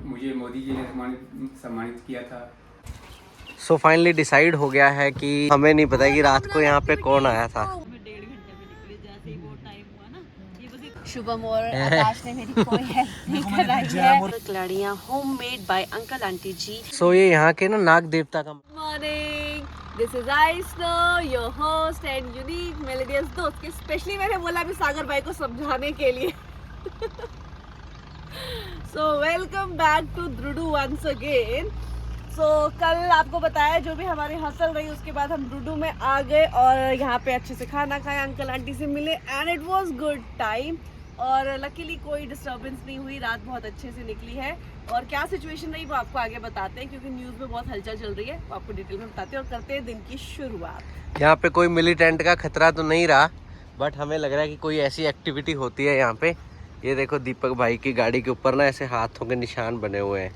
मुझे मोदी जी ने सम्मानित किया था। सो फाइनली डिसाइड हो गया है कि हमें नहीं पता कि रात को यहाँ पे कौन आया था। शुभम और आकाश ने मेरी कोई हेल्प नहीं कराई है। कलाड़ियाँ homemade by uncle aunty ji. So ये यहाँ के ना नाग देवता का। मॉर्निंग, दिस इज आइस्नो, your host and unique melodious दोस्त के स्पेशली मैंने बोला अभी सागर भाई को समझाने के लिए। सो वेलकम बैक टू ड्रुडू वंस अगेन। सो कल आपको बताया जो भी हमारी हसल रही, उसके बाद हम ड्रुडू में आ गए और यहाँ पे अच्छे से खाना खाया, अंकल आंटी से मिले and it was good time. और लकीली कोई डिस्टर्बेंस नहीं हुई, रात बहुत अच्छे से निकली है। और क्या सिचुएशन रही वो आपको आगे बताते हैं क्योंकि न्यूज़ में बहुत हलचल चल रही है, वो आपको डिटेल में बताते हैं और करते हैं दिन की शुरुआत। यहाँ पे कोई मिलिटेंट का खतरा तो नहीं रहा, बट हमें लग रहा है कि कोई ऐसी एक्टिविटी होती है यहाँ पे। ये देखो दीपक भाई की गाड़ी के ऊपर ना ऐसे हाथों के निशान बने हुए हैं।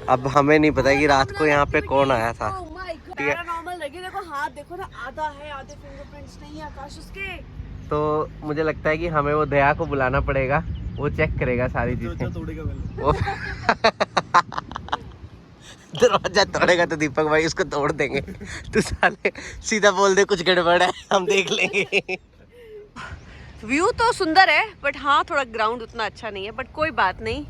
अब हमें नहीं पता कि रात को यहाँ पे कौन आया था। पैरानॉर्मल लगी, देखो हाथ देखो ना, आधा है, आधे फिंगरप्रिंट्स नहीं है आकाश उसके। तो मुझे लगता है कि हमें वो दया को बुलाना पड़ेगा, वो चेक करेगा सारी चीजें। वो दरवाजा तोड़ेगा तो दीपक भाई उसको तोड़ देंगे। तो साले सीधा बोल दे कुछ गड़बड़ है, हम देख लेंगे। व्यू तो सुंदर है बट हाँ थोड़ा ग्राउंड उतना अच्छा नहीं है, बट कोई बात नहीं।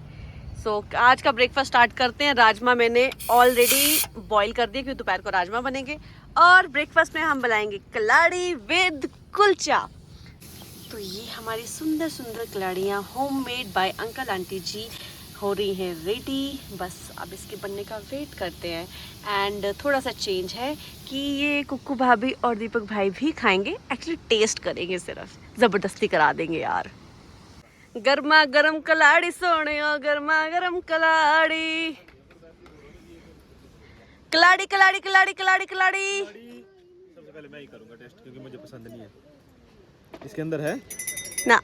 सो आज का ब्रेकफास्ट स्टार्ट करते हैं। राजमा मैंने ऑलरेडी बॉईल कर दिए क्योंकि दोपहर को राजमा बनेंगे और ब्रेकफास्ट में हम बनाएंगे कलाड़ी विद कुलचा। तो ये हमारी सुंदर सुंदर कलाड़ियाँ होममेड बाय अंकल आंटी जी हो रही हैं रेडी। बस अब इसके बनने का वेट करते हैं। एंड थोड़ा सा चेंज है कि ये कुक्कू भाभी और दीपक भाई भी खाएंगे, एक्चुअली टेस्ट करेंगे, सिर्फ ज़बरदस्ती करा देंगे यार। गर्मा गर्म कलाड़ी सोने, गर्मा गर्म कलाड़ी कलाड़ी कलाड़ी कलाड़ी कलाड़ी कलाड़ी। सबसे पहले मैं ही करूंगा टेस्ट क्योंकि मुझे पसंद नहीं है। इसके अंदर है ना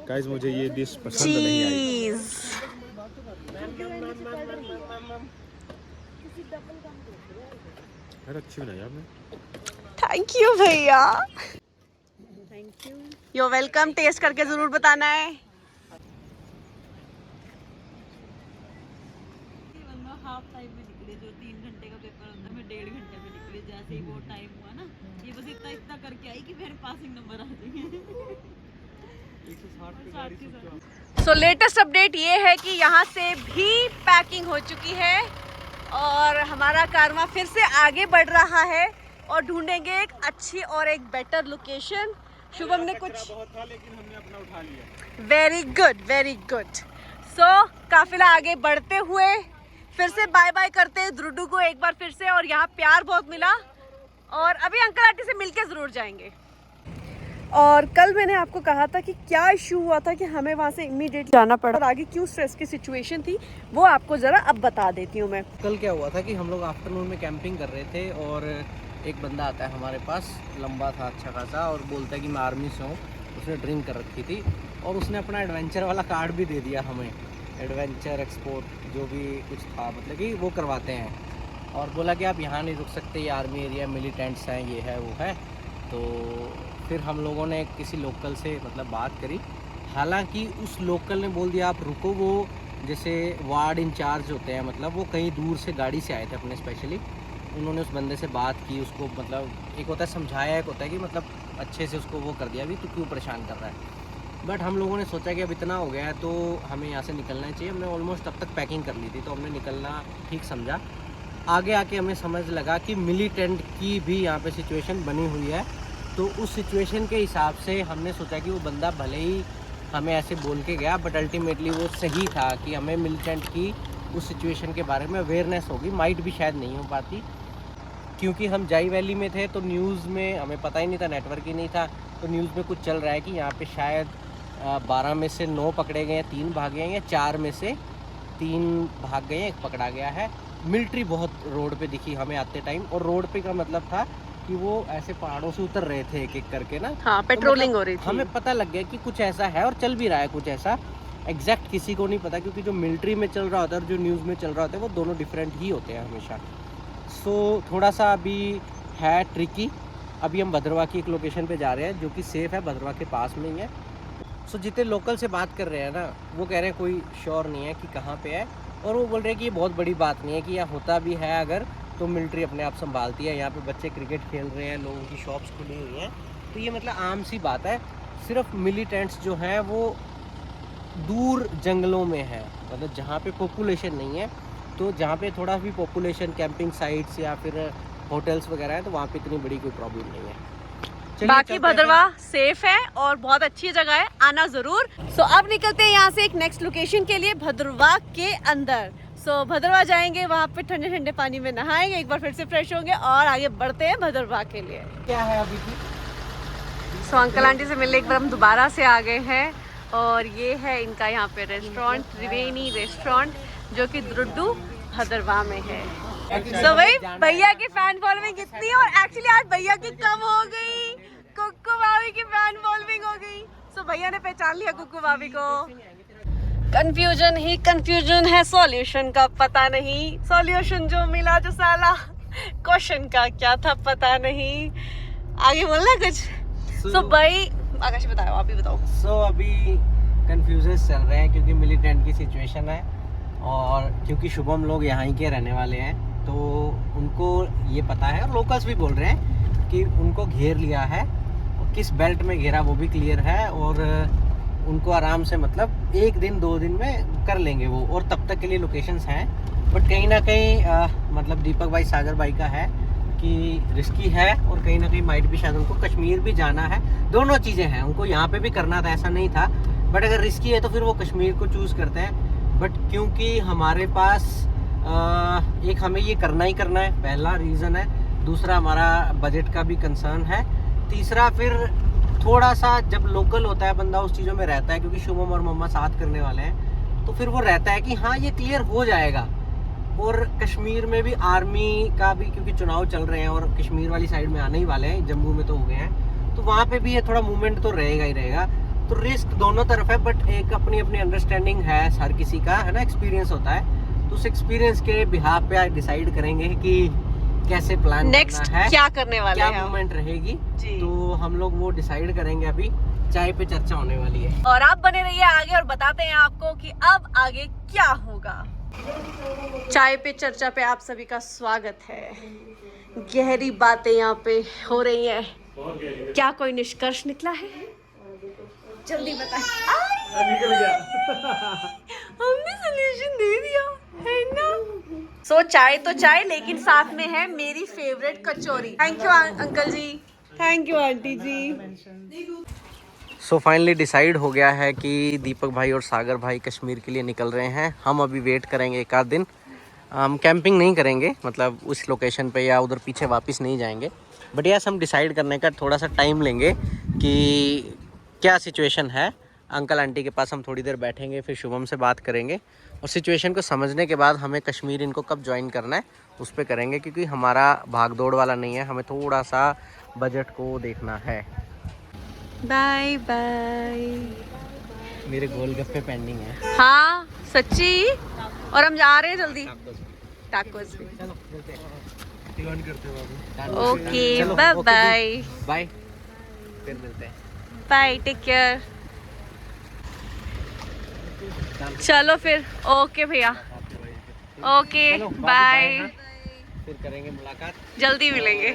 गाइस, मुझे ये डिश पसंद नहीं आई। चीज यार अच्छी बनाई आपने। थैंक यू भैया, thank you, you welcome. Taste करके जरूर बताना है। हाफ टाइम में निकले, जो 3 घंटे का पेपर होता है मैं 1.5 घंटे में निकली। जैसे ही वो टाइम हुआ ना, ये बस इतना इतना करके आई कि मेरे पासिंग नंबर आ जाएंगे। सो लेटेस्ट अपडेट ये है कि यहाँ से भी पैकिंग हो चुकी है और हमारा कारवां फिर से आगे बढ़ रहा है और ढूंढेंगे एक अच्छी और एक बेटर लोकेशन। शुभम ने कुछ बहुत था लेकिन हमने अपना उठा लिया। Very good, very good. So काफिला आगे बढ़ते हुए फिर से बाय बाय करते हैं ड्रुडू को एक बार फिर से। और यहाँ प्यार बहुत मिला और अभी अंकल आंटी से मिलके जरूर जाएंगे। और कल मैंने आपको कहा था कि क्या इशू हुआ था कि हमें वहाँ से इमीडिएट जाना पड़ा और आगे क्यों स्ट्रेस की सिचुएशन थी वो आपको ज़रा अब बता देती हूँ मैं। कल क्या हुआ था कि हम लोग आफ्टरनून में कैंपिंग कर रहे थे और एक बंदा आता है हमारे पास, लंबा था अच्छा खासा, और बोलता है कि मैं आर्मी से हूँ। उसने ड्रिंक कर रखी थी और उसने अपना एडवेंचर वाला कार्ड भी दे दिया हमें, एडवेंचर एक्सपोर्ट जो भी कुछ था, मतलब कि वो करवाते हैं। और बोला कि आप यहाँ नहीं रुक सकते, ये आर्मी एरिया, मिलिटेंट्स हैं, ये है वो है। तो फिर हम लोगों ने किसी लोकल से मतलब बात करी, हालांकि उस लोकल ने बोल दिया आप रुको, वो जैसे वार्ड इंचार्ज होते हैं, मतलब वो कहीं दूर से गाड़ी से आए थे अपने स्पेशली। उन्होंने उस बंदे से बात की, उसको मतलब एक होता है समझाया, एक होता है कि मतलब अच्छे से उसको वो कर दिया भी तो क्यों परेशान कर रहा है। बट हम लोगों ने सोचा कि अब इतना हो गया है तो हमें यहाँ से निकलना चाहिए। हमने ऑलमोस्ट अब तक पैकिंग कर ली थी तो हमने निकलना ठीक समझा। आगे आके हमें समझ लगा कि मिलिटेंट की भी यहाँ पे सिचुएशन बनी हुई है, तो उस सिचुएशन के हिसाब से हमने सोचा कि वो बंदा भले ही हमें ऐसे बोल के गया बट अल्टीमेटली वो सही था कि हमें मिलिटेंट की उस सिचुएशन के बारे में अवेयरनेस होगी। माइट भी शायद नहीं हो पाती क्योंकि हम जाई वैली में थे तो न्यूज़ में हमें पता ही नहीं था, नेटवर्क ही नहीं था। तो न्यूज़ में कुछ चल रहा है कि यहाँ पे शायद 12 में से 9 पकड़े गए हैं, 3 भागे हैं, या 4 में से 3 भाग गए हैं, 1 पकड़ा गया है। मिलिट्री बहुत रोड पे दिखी हमें आते टाइम, और रोड पे का मतलब था कि वो ऐसे पहाड़ों से उतर रहे थे एक एक करके ना। हाँ, पेट्रोलिंग हो रही थी। हमें पता लग गया कि कुछ ऐसा है और चल भी रहा है कुछ ऐसा। एग्जैक्ट किसी को नहीं पता क्योंकि जो मिलिट्री में चल रहा होता है और जो न्यूज़ में चल रहा होता है वो दोनों डिफरेंट ही होते हैं हमेशा। सो थोड़ा सा अभी है ट्रिकी। अभी हम भद्रवा की एक लोकेशन पे जा रहे हैं जो कि सेफ़ है, भद्रवा के पास में ही है। सो जितने लोकल से बात कर रहे हैं ना, वो कह रहे हैं कोई श्योर नहीं है कि कहाँ पे है, और वो बोल रहे हैं कि ये बहुत बड़ी बात नहीं है, कि यहाँ होता भी है अगर तो मिलिट्री अपने आप संभालती है। यहाँ पे बच्चे क्रिकेट खेल रहे हैं, लोगों की शॉप्स खुली हुई हैं, तो ये मतलब आम सी बात है। सिर्फ मिलिटेंट्स जो हैं वो दूर जंगलों में है, मतलब जहाँ पे पॉपुलेशन नहीं है। तो जहाँ पे थोड़ा भी पॉपुलेशन, कैंपिंग साइट्स या फिर होटल्स वगैरह हैं, तो वहाँ पे इतनी बड़ी कोई प्रॉब्लम नहीं है। बाकी भद्रवाह सेफ है और बहुत अच्छी जगह है, आना जरूर। सो अब निकलते हैं यहाँ से एक नेक्स्ट लोकेशन के लिए भद्रवाह के अंदर। सो भद्रवाह जाएंगे, वहाँ पे ठंडे ठंडे पानी में नहाएंगे, एक बार फिर से फ्रेश होंगे और आगे बढ़ते हैं भद्रवाह के लिए। क्या है अभी की? सो अंकल आंटी से मिलने एक बार हम दोबारा से आ गए हैं, और ये है इनका यहाँ पे रेस्टोरेंट, त्रिवेणी रेस्टोरेंट, जो कि दुर्डू भद्रवाह में है। सो भाई भैया की फैन फॉलोइंग इतनी, और एक्चुअली आज भैया की कम हो गई, कुक्कू भाभी की फैन फॉलोइंग हो गई। सो भैया ने पहचान लिया कुक्कू भाभी को। कंफ्यूजन ही कंफ्यूजन है, सॉल्यूशन का पता नहीं। सॉल्यूशन जो मिला जो साला, क्वेश्चन का क्या था पता नहीं। आगे बोलना कुछ। सो भाई आकाश बताओ, आप ही बताओ। सो अभी कंफ्यूजन चल रहे हैं क्योंकि मिलिटेंट की सिचुएशन है, और क्योंकि शुभम लोग यहाँ ही के रहने वाले हैं, तो उनको ये पता है, और लोकल्स भी बोल रहे हैं कि उनको घेर लिया है, और किस बेल्ट में घेरा वो भी क्लियर है, और उनको आराम से मतलब 1 दिन 2 दिन में कर लेंगे वो, और तब तक के लिए लोकेशंस हैं। बट कहीं ना कहीं मतलब दीपक भाई, सागर भाई का है कि रिस्की है, और कहीं ना कहीं माइट भी शायद उनको कश्मीर भी जाना है। दोनों चीज़ें हैं, उनको यहाँ पे भी करना था, ऐसा नहीं था, बट अगर रिस्की है तो फिर वो कश्मीर को चूज़ करते हैं। बट क्योंकि हमारे पास एक हमें ये करना ही करना है, पहला रीज़न है, दूसरा हमारा बजट का भी कंसर्न है, तीसरा फिर थोड़ा सा जब लोकल होता है बंदा उस चीज़ों में रहता है, क्योंकि शुभम और मम्मा साथ करने वाले हैं, तो फिर वो रहता है कि हाँ ये क्लियर हो जाएगा। और कश्मीर में भी आर्मी का भी क्योंकि चुनाव चल रहे हैं, और कश्मीर वाली साइड में आने ही वाले हैं, जम्मू में तो हो गए हैं, तो वहाँ पे भी ये थोड़ा मूवमेंट तो रहेगा ही रहेगा। तो रिस्क दोनों तरफ है, बट एक अपनी अपनी अंडरस्टैंडिंग है हर किसी का, है ना, एक्सपीरियंस होता है, तो उस एक्सपीरियंस के बिहाफ पे डिसाइड करेंगे कि कैसे प्लान नेक्स्ट क्या करने वाले हैं, क्या मूवमेंट रहेगी। तो हम लोग वो डिसाइड करेंगे, अभी चाय पे चर्चा होने वाली है। और आप बने रहिए आगे और बताते हैं आपको कि अब आगे क्या होगा। चाय पे चर्चा पे आप सभी का स्वागत है। गहरी बातें यहाँ पे हो रही हैं, क्या कोई निष्कर्ष निकला है? जल्दी बताएं। निकल गया। हमने सॉल्यूशन दे दिया है ना। सो चाय तो चाय, लेकिन साथ में है मेरी favourite kachori. Thank you uncle ji, thank you aunty ji. So finally decide हो गया है कि दीपक भाई और सागर भाई कश्मीर के लिए निकल रहे हैं। हम अभी वेट करेंगे 1 आध दिन, हम कैंपिंग नहीं करेंगे, मतलब उस लोकेशन पे या उधर पीछे वापस नहीं जाएंगे। बट यस, हम डिसाइड करने का थोड़ा सा टाइम लेंगे कि क्या सिचुएशन है। अंकल आंटी के पास हम थोड़ी देर बैठेंगे, फिर शुभम से बात करेंगे, और सिचुएशन को समझने के बाद हमें कश्मीर इनको कब ज्वाइन करना है उस पर करेंगे, क्योंकि हमारा भाग दौड़ वाला नहीं है, हमें थोड़ा सा बजट को देखना है। Bye bye. मेरे गोलगप्पे पेंडिंग है। हाँ सच्ची, और हम जा रहे हैं जल्दी टाकोस पे। Okay bye bye. बाय, फिर मिलते हैं। Bye, take care. चलो फिर, ओके भैया, ओके बाय, फिर करेंगे मुलाकात, जल्दी मिलेंगे।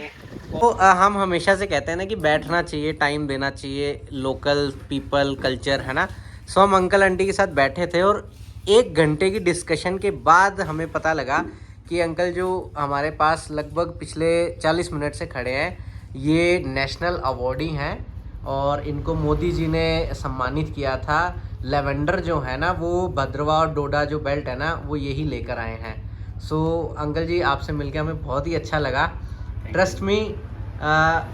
तो हम हमेशा से कहते हैं ना कि बैठना चाहिए, टाइम देना चाहिए, लोकल पीपल कल्चर, है ना। सो हम अंकल आंटी के साथ बैठे थे, और 1 घंटे की डिस्कशन के बाद हमें पता लगा कि अंकल जो हमारे पास लगभग पिछले 40 मिनट से खड़े हैं, ये नेशनल अवॉर्डी हैं, और इनको मोदी जी ने सम्मानित किया था। लेवेंडर जो है ना, वो भद्रवाह और डोडा जो बेल्ट है ना, वो यही लेकर आए हैं। सो अंकल जी, आपसे मिलकर हमें बहुत ही अच्छा लगा, ट्रस्ट मी।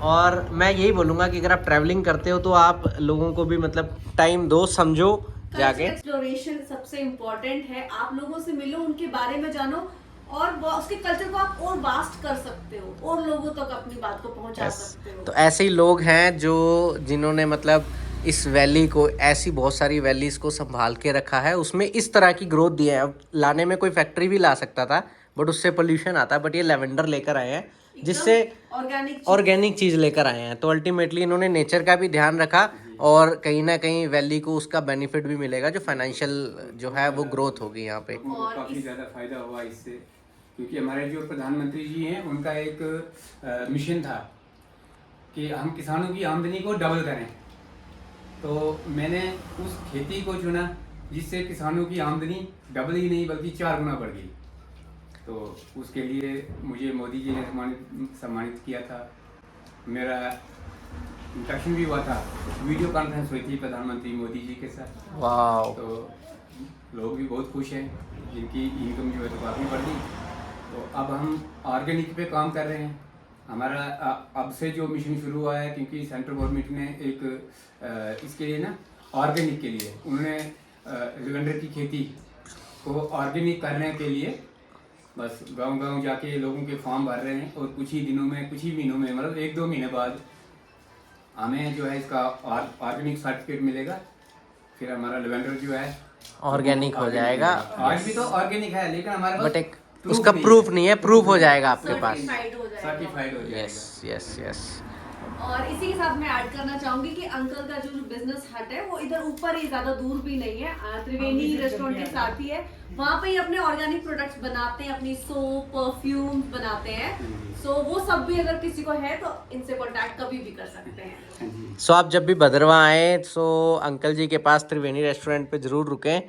और मैं यही बोलूँगा कि अगर आप ट्रैवलिंग करते हो तो आप लोगों को भी मतलब टाइम दो, समझो जाके। एक्सप्लोरेशन सबसे इम्पोर्टेंट है, आप लोगों से मिलो, उनके बारे में जानो, और उसके कल्चर को आप और वास्ट कर सकते हो, और लोगों तक अपनी बात को पहुंचा सकते हो। तो ऐसे ही लोग हैं जिन्होंने मतलब इस वैली को, ऐसी बहुत सारी वैलीज को संभाल के रखा है, उसमें इस तरह की ग्रोथ दी है। अब लाने में कोई फैक्ट्री भी ला सकता था, बट उससे पोल्यूशन आता है, बट ये लेवेंडर लेकर आए हैं, जिससे ऑर्गेनिक चीज़ लेकर आए हैं। तो अल्टीमेटली इन्होंने नेचर का भी ध्यान रखा, और कहीं ना कहीं वैली को उसका बेनिफिट भी मिलेगा, जो फाइनेंशियल जो है वो ग्रोथ होगी यहाँ पे। लोगों को काफ़ी ज़्यादा फायदा हुआ इससे, क्योंकि हमारे जो प्रधानमंत्री जी हैं उनका एक मिशन था कि हम किसानों की आमदनी को डबल करें। तो मैंने उस खेती को चुना जिससे किसानों की आमदनी डबल ही नहीं बल्कि 4 गुना बढ़ गई। तो उसके लिए मुझे मोदी जी ने सम्मानित किया था। मेरा इंटरेक्शन भी हुआ था, वीडियो कॉन्फ्रेंस हुई थी प्रधानमंत्री मोदी जी के साथ। वाह। तो लोग भी बहुत खुश हैं, जिनकी इनकम जो है तो काफ़ी बढ़ गई। तो अब हम ऑर्गेनिक पे काम कर रहे हैं। हमारा अब से जो मिशन शुरू हुआ है, क्योंकि सेंट्रल गवर्नमेंट ने एक इसके लिए ना ऑर्गेनिक के लिए उन्होंने लेवेंडर की खेती को ऑर्गेनिक करने के लिए बस गांव-गांव जाके लोगों के फॉर्म भर रहे हैं, और कुछ ही दिनों में, कुछ ही महीनों में, मतलब 1-2 महीने बाद हमें जो है इसका ऑर्गेनिक सर्टिफिकेट मिलेगा। फिर हमारा लेवेंडर जो है ऑर्गेनिक हो जाएगा। आज भी तो ऑर्गेनिक है, लेकिन हमारे पास बट एक उसका प्रूफ नहीं है, प्रूफ हो जाएगा आपके पास। सर्टिफाइड हो जाएगा। Yes yes yes. और इसी के साथ मैं ऐड करना चाहूंगी कि अंकल का जो बिजनेस हट है वो इधर ऊपर ही, ज्यादा दूर भी नहीं है, त्रिवेणी रेस्टोरेंट के साथ ही है। वहाँ पे ही अपने ऑर्गेनिक प्रोडक्ट्स बनाते हैं, अपनी सोप परफ्यूम बनाते हैं। सो वो सब भी अगर किसी को है तो इनसे कांटेक्ट कभी भी कर सकते हैं। सो आप जब भी भद्रवाह आए तो अंकल जी के पास त्रिवेणी रेस्टोरेंट पे जरूर रुकें,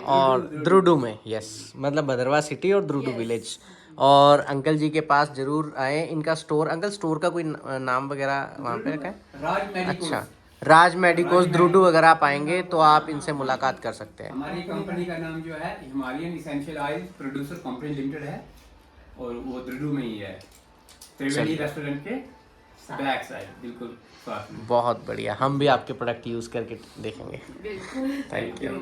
और द्रुडू में, यस, मतलब भद्रवाह सिटी और द्रुडू विलेज। और अंकल जी के पास जरूर आए। इनका स्टोर, अंकल स्टोर का कोई नाम वगैरह वहाँ पे रखा है? राज मेडिकोस। अच्छा, राज मेडिकोस द्रुडू अगर आप आएंगे तो आप इनसे मुलाकात कर सकते हैं। हमारी कंपनी का नाम जो है Himalayan essential oil producer company limited है, और वो द्रुडू में ही है, त्रिवेणी रेस्टोरेंट के बैक साइड, बिल्कुल साथ में। बहुत बढ़िया, हम भी आपके प्रोडक्ट यूज़ करके देखेंगे। Thank you.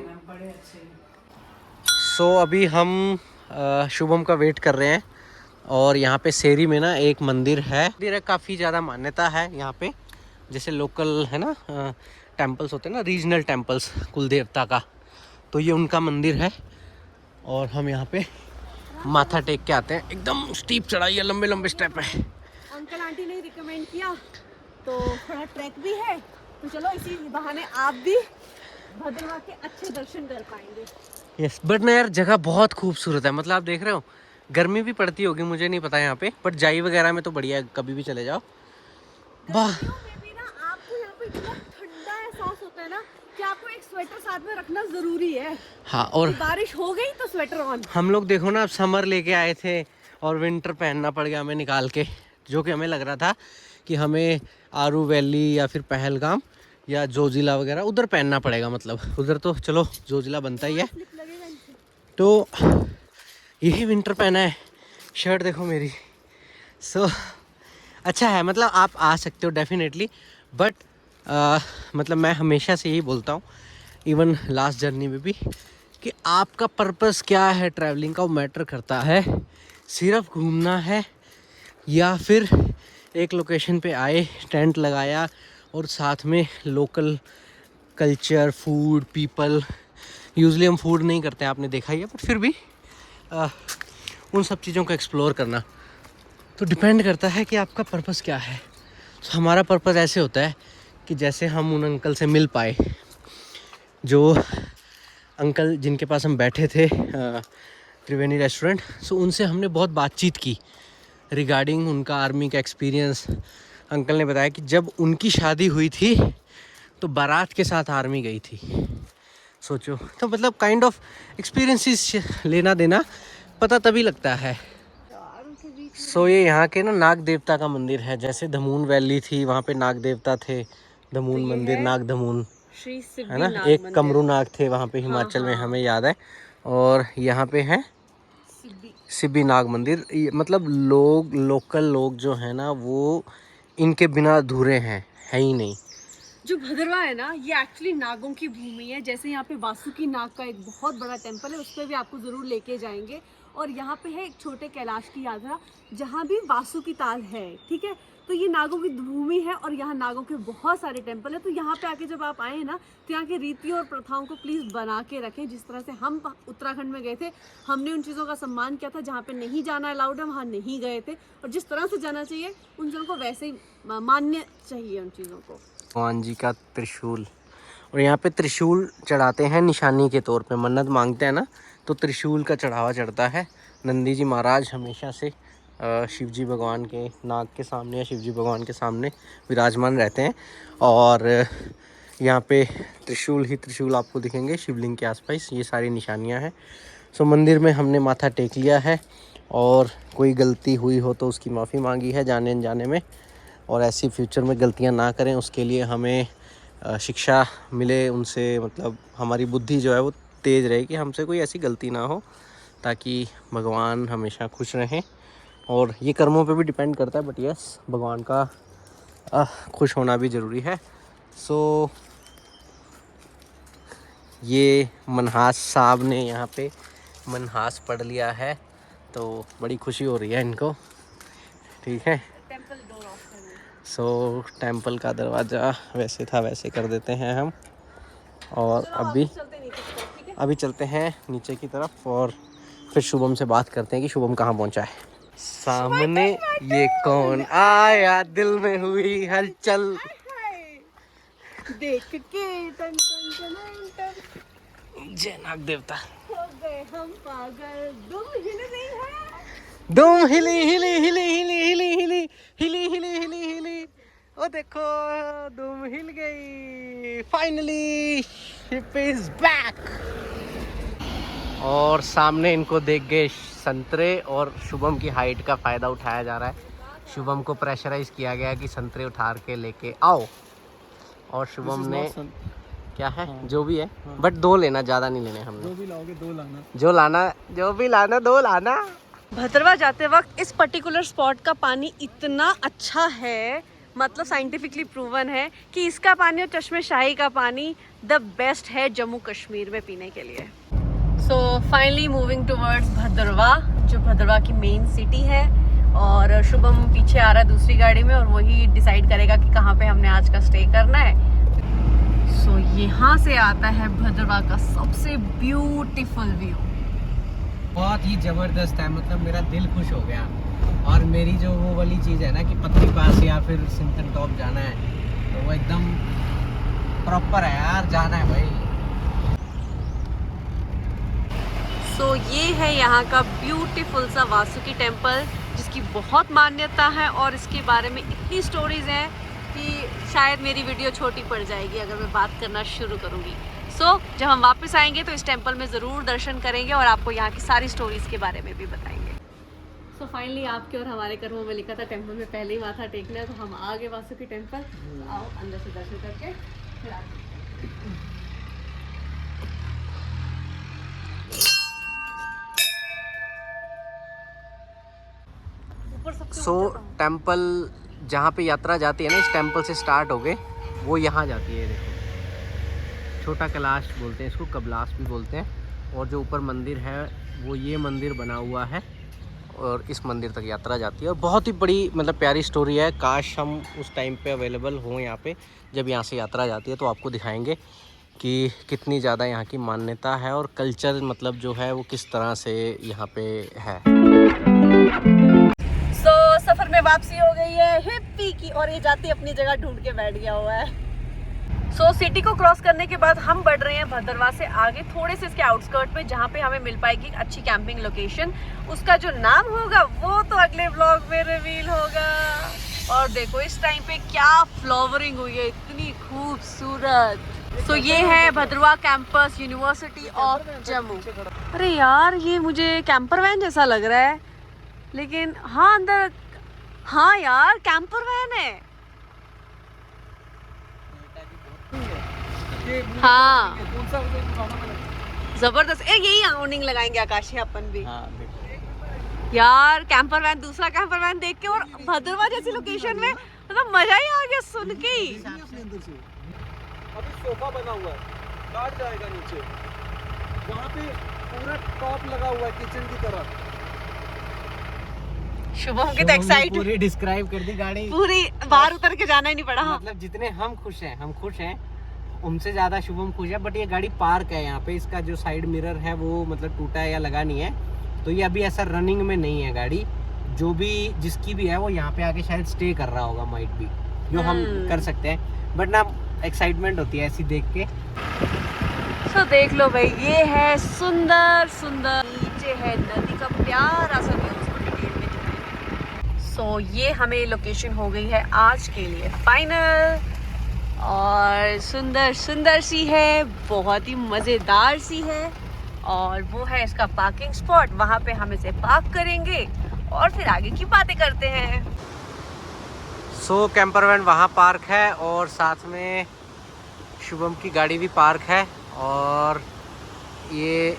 सो अभी हम शुभम का वेट कर रहे हैं, और यहाँ पे सेरी में ना एक मंदिर है, काफ़ी ज़्यादा मान्यता है यहाँ पे। जैसे लोकल है ना टेम्पल्स होते हैं ना, रीजनल टेम्पल्स कुल देवता का, तो ये उनका मंदिर है। और हम यहाँ पे माथा टेक के आते हैं। एकदम स्टीप चढ़ाई है, लंबे लंबे स्टेप है। अंकल आंटी ने रिकमेंड किया तो थोड़ा ट्रैक भी है, तो चलो इसी बहाने आप भी भद्रवाह के अच्छे दर्शन कर पाएंगे। यस, बट ना यार जगह बहुत खूबसूरत है। मतलब आप देख रहे हो, गर्मी भी पड़ती होगी, मुझे नहीं पता यहाँ पे, बट जाई वगैरह में तो बढ़िया है, कभी भी चले जाओ। वाह, आपको यहाँ पे इतना ठंडा एहसास होता है ना कि आपको एक स्वेटर साथ में रखना जरूरी है। हाँ, और बारिश हो गई तो स्वेटर ऑन। हम लोग देखो ना, अब समर लेके आए थे और विंटर पहनना पड़ गया हमें निकाल के, जो कि हमें लग रहा था कि हमें आरू वैली या फिर पहलगाम या जोजिला वगैरह उधर पहनना पड़ेगा। मतलब उधर तो चलो जोजिला बनता ही है, तो यही विंटर पहना है। शर्ट देखो मेरी। सो अच्छा है, मतलब आप आ सकते हो डेफिनेटली, बट मतलब मैं हमेशा से यही बोलता हूँ, इवन लास्ट जर्नी में भी, कि आपका पर्पस क्या है ट्रैवलिंग का, वो मैटर करता है। सिर्फ घूमना है या फिर एक लोकेशन पे आए, टेंट लगाया और साथ में local culture, food, people. Usually हम फूड नहीं करते हैं, आपने देखा ही है, बट फिर भी उन सब चीज़ों को एक्सप्लोर करना, तो डिपेंड करता है कि आपका पर्पस क्या है। तो हमारा पर्पस ऐसे होता है कि जैसे हम उन अंकल से मिल पाए, जो अंकल जिनके पास हम बैठे थे त्रिवेणी रेस्टोरेंट, सो उनसे हमने बहुत बातचीत की रिगार्डिंग उनका आर्मी का एक्सपीरियंस। अंकल ने बताया कि जब उनकी शादी हुई थी तो बारात के साथ आर्मी गई थी। सोचो, तो मतलब काइंड ऑफ एक्सपीरियंसेस लेना देना पता तभी लगता है। सो ये यहाँ के ना नाग देवता का मंदिर है। जैसे धमून वैली थी, वहाँ पे नाग देवता थे, धमून मंदिर, नाग धमून है ना, एक कमरू नाग थे वहाँ पे हिमाचल में, हमें याद है। और यहाँ पे है सिब्बी नाग मंदिर। मतलब लोग, लोकल लोग जो है ना, वो इनके बिना अधूरे हैं, है ही नहीं। जो भद्रवाह है ना, ये एक्चुअली नागों की भूमि है। जैसे यहाँ पे वासुकी नाग का एक बहुत बड़ा टेम्पल है, उस पर भी आपको जरूर लेके जाएंगे। और यहाँ पे है एक छोटे कैलाश की यात्रा, जहाँ भी वासुकी ताल है, ठीक है। तो ये नागों की भूमि है और यहाँ नागों के बहुत सारे टेम्पल है। तो यहाँ पे आके जब आप आए ना, तो यहाँ की रीतियों और प्रथाओं को प्लीज़ बना के रखें। जिस तरह से हम उत्तराखंड में गए थे, हमने उन चीज़ों का सम्मान किया था। जहाँ पे नहीं जाना अलाउड है, वहाँ नहीं गए थे, और जिस तरह से जाना चाहिए उन चीज़ों को वैसे ही मानना चाहिए, उन चीज़ों को। भगवान जी का त्रिशूल, और यहाँ पे त्रिशूल चढ़ाते हैं निशानी के तौर पे, मन्नत मांगते हैं ना तो त्रिशूल का चढ़ावा चढ़ता है। नंदी जी महाराज हमेशा से शिव जी भगवान के नाग के सामने या शिव जी भगवान के सामने विराजमान रहते हैं, और यहाँ पे त्रिशूल ही त्रिशूल आपको दिखेंगे शिवलिंग के आसपास, ये सारी निशानियाँ हैं। सो मंदिर में हमने माथा टेक लिया है, और कोई गलती हुई हो तो उसकी माफ़ी मांगी है जाने अनजाने में, और ऐसी फ्यूचर में गलतियाँ ना करें उसके लिए हमें शिक्षा मिले उनसे, मतलब हमारी बुद्धि जो है वो तेज़ रहे कि हमसे कोई ऐसी गलती ना हो, ताकि भगवान हमेशा खुश रहें। और ये कर्मों पे भी डिपेंड करता है, बट यस भगवान का खुश होना भी ज़रूरी है। सो ये मनहास साहब ने यहाँ पे मनहास पढ़ लिया है, तो बड़ी खुशी हो रही है इनको, ठीक है। सो टेम्पल का दरवाज़ा वैसे था वैसे कर देते हैं हम, और अभी चलते हैं नीचे की तरफ, और फिर शुभम से बात करते हैं कि शुभम कहाँ पहुँचा है। सामने ये कौन आया, दिल में हुई हलचल, देख के टन टन टन टन जय नाग देवता। हो गए हम पागल, दुम हिल रही है, दुम हिली हिली हिली हिली हिली हिली हिली हिली हिली हिली, ओ देखो दुम हिल गई, फाइनली शिप इज बैक। और सामने इनको देख गए संतरे, और शुभम की हाइट का फ़ायदा उठाया जा रहा है। शुभम को प्रेशराइज किया गया कि संतरे उठा के लेके आओ, और शुभम ने क्या है जो भी है, बट 2 लेना, ज़्यादा नहीं लेने हमने, जो भी लाओगे 2 लाना, जो भी लाना 2 लाना। भद्रवा जाते वक्त इस पर्टिकुलर स्पॉट का पानी इतना अच्छा है, मतलब साइंटिफिकली प्रूवन है कि इसका पानी और चश्मे शाही का पानी द बेस्ट है जम्मू कश्मीर में पीने के लिए। सो फाइनली मूविंग टुवर्ड्स भद्रवा, जो भद्रवा की मेन सिटी है, और शुभम पीछे आ रहा है दूसरी गाड़ी में, और वही डिसाइड करेगा कि कहाँ पे हमने आज का स्टे करना है। सो यहाँ से आता है भद्रवा का सबसे ब्यूटीफुल व्यू। बहुत ही ज़बरदस्त है, मतलब मेरा दिल खुश हो गया। और मेरी जो वो वाली चीज़ है ना कि पत्नी पास या फिर सिंथन टॉप जाना है, तो वो एकदम प्रॉपर है यार, जाना है भाई। सो ये है यहाँ का ब्यूटीफुल सा वासुकी टेम्पल, जिसकी बहुत मान्यता है, और इसके बारे में इतनी स्टोरीज हैं कि शायद मेरी वीडियो छोटी पड़ जाएगी अगर मैं बात करना शुरू करूँगी। सो जब हम वापस आएंगे तो इस टेम्पल में ज़रूर दर्शन करेंगे, और आपको यहाँ की सारी स्टोरीज के बारे में भी बताएंगे। सो फाइनली आपके और हमारे कर्मों में लिखा था टेम्पल में पहले ही माथा टेकना है, तो हम आ गए वासुकी टेम्पल। तो आओ अंदर से दर्शन करके फिर आगे। सो टेम्पल जहाँ पे यात्रा जाती है ना, इस टेम्पल से स्टार्ट हो गए, वो यहाँ जाती है। देखो छोटा कैलाश बोलते हैं इसको, कबलाश भी बोलते हैं, और जो ऊपर मंदिर है वो ये मंदिर बना हुआ है, और इस मंदिर तक यात्रा जाती है। और बहुत ही बड़ी मतलब प्यारी स्टोरी है। काश हम उस टाइम पे अवेलेबल हों यहाँ पे जब यहाँ से यात्रा जाती है, तो आपको दिखाएंगे कि कितनी ज़्यादा यहाँ की मान्यता है, और कल्चर मतलब जो है वो किस तरह से यहाँ पे है। सफर में वापसी हो गई है हिप्पी की, और ये जाती अपनी जगह ढूंढ के बैठ गया हुआ है। सिटी को क्रॉस करने के बाद हम बढ़ रहे हैं भद्रवा से आगे, थोड़े से इसके आउटस्कर्ट में, जहाँ पे हमें मिल पाएगी एक अच्छी कैंपिंग लोकेशन। उसका जो नाम होगा वो तो अगले व्लॉग में रिवील होगा। और देखो इस टाइम पे क्या फ्लावरिंग हुई है, इतनी खूबसूरत। ये है भद्रवा कैंपस, यूनिवर्सिटी ऑफ जम्मू। अरे यार ये मुझे कैंपर वैन जैसा लग रहा है, लेकिन हाँ अंदर, हाँ यार कैंपर वैन है। हाँ जबरदस्त। यही आउटिंग लगाएंगे आकाशी अपन भी। यार कैंपर वैन, दूसरा कैंपर वैन देख के, और भद्रवा जैसी लोकेशन में मतलब मजा ही आ गया सुन के ही। अभी सोफा बना हुआ है, काट जाएगा नीचे, वहाँ पे पूरा टॉप लगा हुआ है किचन की तरह। शुभम की तो एक्साइट, पूरी डिस्क्राइब कर दी गाड़ी, पूरी बाहर उतर के जाना ही नहीं पड़ा। मतलब जितने हम खुश हैं उनसे ज़्यादा शुभम खुश है। बट ये गाड़ी पार्क है यहाँ पे, इसका जो साइड मिरर है वो मतलब टूटा है या लगा नहीं है, तो ये अभी ऐसा रनिंग में नहीं है गाड़ी। जो भी जिसकी भी है वो यहाँ पे आके शायद स्टे कर रहा होगा, माइट भी, जो हम कर सकते हैं। बट ना एक्साइटमेंट होती है ऐसी देख के। तो देख लो भाई, ये है सुंदर सुंदर, नीचे है नदी का प्यारा सा व्यू, उसको डिटेल में दिखाएंगे। सो ये हमें लोकेशन हो गई है आज के लिए फाइनल, और सुंदर सुंदर सी है, बहुत ही मज़ेदार सी है, और वो है इसका पार्किंग स्पॉट। वहाँ पे हम इसे पार्क करेंगे और फिर आगे की बातें करते हैं। सो कैंपर वैन वहाँ पार्क है और साथ में शुभम की गाड़ी भी पार्क है, और ये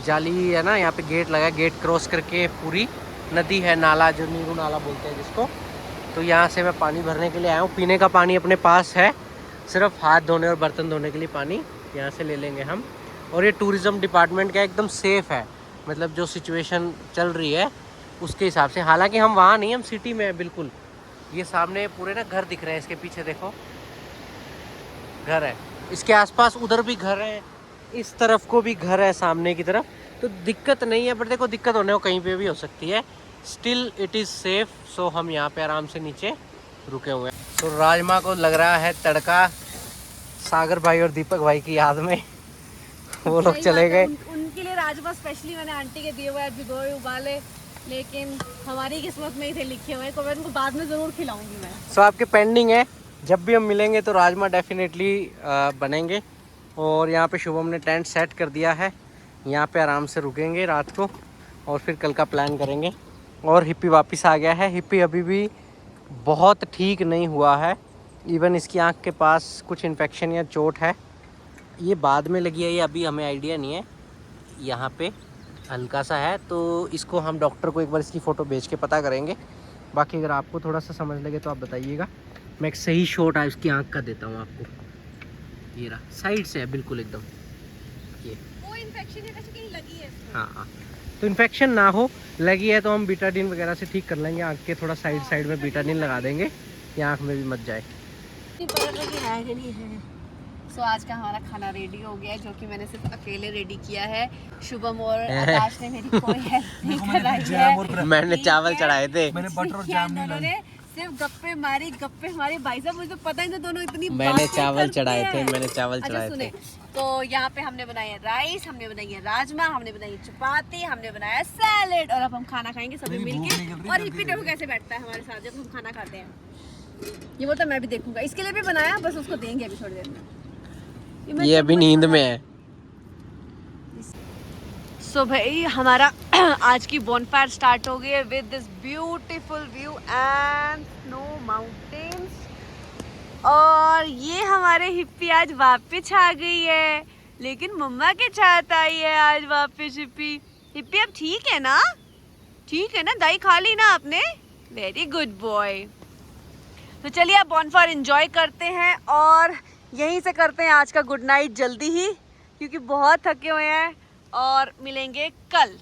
जाली है ना, यहाँ पे गेट लगा है, गेट क्रॉस करके पूरी नदी है, नाला जो नीरू नाला बोलते हैं जिसको। तो यहाँ से मैं पानी भरने के लिए आया हूँ। पीने का पानी अपने पास है, सिर्फ हाथ धोने और बर्तन धोने के लिए पानी यहाँ से ले लेंगे हम। और ये टूरिज़्म डिपार्टमेंट का एकदम सेफ़ है, मतलब जो सिचुएशन चल रही है उसके हिसाब से। हालांकि हम वहाँ नहीं, हम सिटी में है बिल्कुल। ये सामने पूरे ना घर दिख रहे हैं, इसके पीछे देखो घर है, इसके आसपास उधर भी घर है, इस तरफ को भी घर है सामने की तरफ। तो दिक्कत नहीं है, बट देखो दिक्कत होने को कहीं पे भी हो सकती है। Still it is safe. So हम यहाँ पे आराम से नीचे रुके हुए हैं। तो राजमा को लग रहा है तड़का, सागर भाई और दीपक भाई की याद में वो लोग चले गए। उनके लिए राजमा स्पेशली मैंने आंटी के दिए हुए भिगोए उबाले, लेकिन हमारी किस्मत में ही थे लिखे हुए, को मैं उनको बाद में ज़रूर खिलाऊंगी मैं। सो आपके पेंडिंग है, जब भी हम मिलेंगे तो राजमा डेफिनेटली बनेंगे। और यहाँ पे शुभम ने टेंट सेट कर दिया है, यहाँ पे आराम से रुकेंगे रात को और फिर कल का प्लान करेंगे। और हिप्पी वापस आ गया है। हिप्पी अभी भी बहुत ठीक नहीं हुआ है, इवन इसकी आँख के पास कुछ इन्फेक्शन या चोट है। ये बाद में लगी है, ये अभी हमें आइडिया नहीं है, यहाँ पे हल्का सा है। तो इसको हम डॉक्टर को एक बार इसकी फ़ोटो भेज के पता करेंगे। बाकी अगर आपको थोड़ा सा समझ लगे तो आप बताइएगा। मैं एक सही शॉट आज उसकी आँख का देता हूँ आपको। ये रहा, साइड से है बिल्कुल एकदम। ये वो इन्फेक्शन है, वैसे कहीं लगी है इसको। हाँ, तो इन्फेक्शन ना हो, लगी है तो हम बीटाडीन वगैरह से ठीक कर लेंगे। आँख के थोड़ा साइड में बीटाडीन लगा देंगे, या आँख में भी मत जाए। सो आज का हमारा खाना रेडी हो गया है, जो कि मैंने सिर्फ अकेले रेडी किया है। शुभम और आकाश ने मेरी कोई हेल्प नहीं कराई है। मैंने चावल चढ़ाए थे, मैंने बटर और जैम नहीं लाई। सिर्फ गप्पे हमारे भाई साहब, मुझे तो पता ही नहीं दोनों इतनी मैंने बातें चावल करते चढ़ाए थे, हैं। मैंने चावल अच्छा चढ़ाए सुने, थे। तो यहाँ पे हमने बनाई है राइस, हमने बनाई है राजमा, हमने बनाई है चपाती, हमने बनाया सैलेड, और अब हम खाना खाएंगे सभी मिलके। और हिप्पी देखो कैसे बैठता है हमारे साथ जब हम खाना खाते हैं। ये बोलता मैं भी देखूंगा, इसके लिए भी बनाया, बस उसको देंगे अभी थोड़ी देर में। ये अभी नींद में है। सो भाई हमारा आज की बोनफायर स्टार्ट हो गई है with this beautiful view and snow mountains. और ये हमारे हिप्पी आज वापस आ गई है, लेकिन मम्मा के साथ आई है आज वापस हिप्पी। हिप्पी अब ठीक है ना? ठीक है ना? दही खा ली ना आपने? Very good boy. तो चलिए आप बॉनफायर एंजॉय करते हैं और यहीं से करते हैं आज का गुड नाइट जल्दी ही, क्योंकि बहुत थके हुए हैं, और मिलेंगे कल।